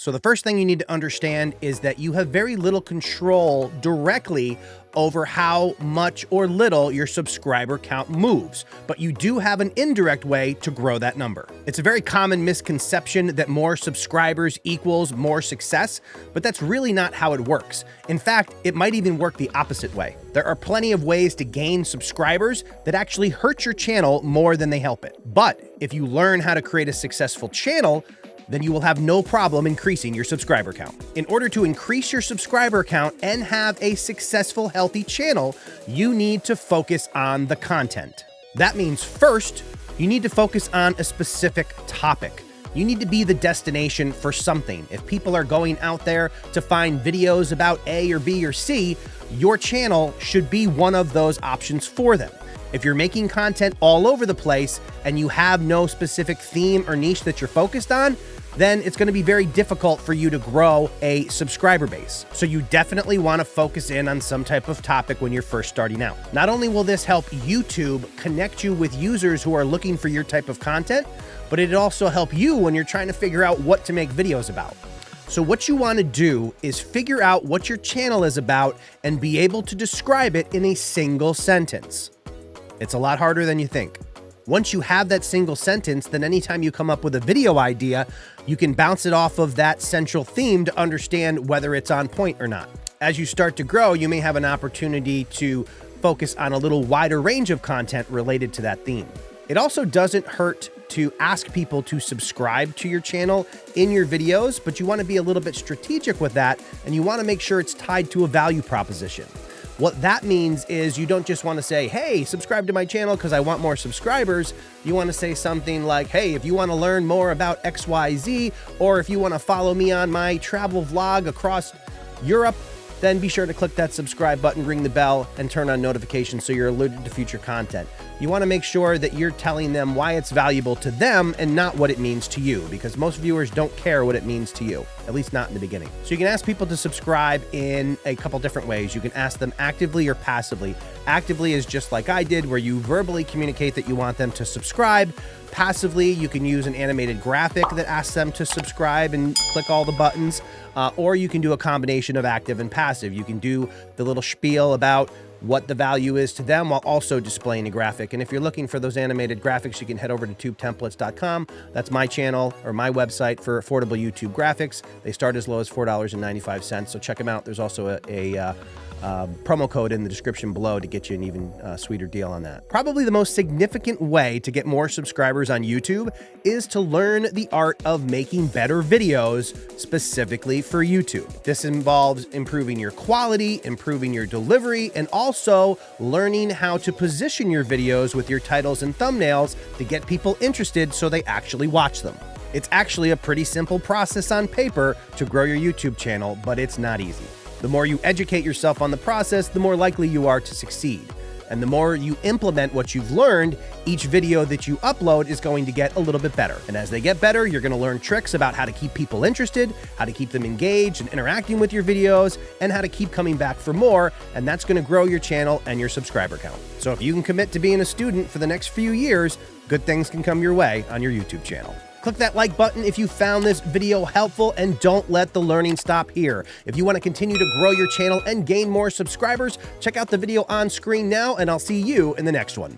So the first thing you need to understand is that you have very little control directly over how much or little your subscriber count moves, but you do have an indirect way to grow that number. It's a very common misconception that more subscribers equals more success, but that's really not how it works. In fact, it might even work the opposite way. There are plenty of ways to gain subscribers that actually hurt your channel more than they help it. But if you learn how to create a successful channel, then you will have no problem increasing your subscriber count. In order to increase your subscriber count and have a successful, healthy channel, you need to focus on the content. That means first, you need to focus on a specific topic. You need to be the destination for something. If people are going out there to find videos about A or B or C, your channel should be one of those options for them. If you're making content all over the place and you have no specific theme or niche that you're focused on, then it's going to be very difficult for you to grow a subscriber base. So you definitely want to focus in on some type of topic when you're first starting out. Not only will this help YouTube connect you with users who are looking for your type of content, but it'll also help you when you're trying to figure out what to make videos about. So what you want to do is figure out what your channel is about and be able to describe it in a single sentence. It's a lot harder than you think. Once you have that single sentence, then anytime you come up with a video idea, you can bounce it off of that central theme to understand whether it's on point or not. As you start to grow, you may have an opportunity to focus on a little wider range of content related to that theme. It also doesn't hurt to ask people to subscribe to your channel in your videos, but you want to be a little bit strategic with that, and you want to make sure it's tied to a value proposition. What that means is you don't just want to say, hey, subscribe to my channel because I want more subscribers. You want to say something like, hey, if you want to learn more about XYZ, or if you want to follow me on my travel vlog across Europe, then be sure to click that subscribe button, ring the bell, and turn on notifications so you're alerted to future content. You want to make sure that you're telling them why it's valuable to them and not what it means to you, because most viewers don't care what it means to you, at least not in the beginning. So you can ask people to subscribe in a couple different ways. You can ask them actively or passively. Actively is just like I did, where you verbally communicate that you want them to subscribe. Passively, you can use an animated graphic that asks them to subscribe and click all the buttons, or you can do a combination of active and passive. You can do the little spiel about what the value is to them while also displaying a graphic. And if you're looking for those animated graphics, you can head over to tubetemplates.com. That's my channel or my website for affordable YouTube graphics. They start as low as $4.95, so check them out. There's also a promo code in the description below to get you an even sweeter deal on that. Probably the most significant way to get more subscribers on YouTube is to learn the art of making better videos specifically for YouTube. This involves improving your quality, improving your delivery, and also learning how to position your videos with your titles and thumbnails to get people interested so they actually watch them. It's actually a pretty simple process on paper to grow your YouTube channel, but it's not easy. The more you educate yourself on the process, the more likely you are to succeed. And the more you implement what you've learned, each video that you upload is going to get a little bit better. And as they get better, you're going to learn tricks about how to keep people interested, how to keep them engaged and interacting with your videos, and how to keep coming back for more. And that's going to grow your channel and your subscriber count. So if you can commit to being a student for the next few years, good things can come your way on your YouTube channel. Click that like button if you found this video helpful, and don't let the learning stop here. If you want to continue to grow your channel and gain more subscribers, check out the video on screen now, and I'll see you in the next one.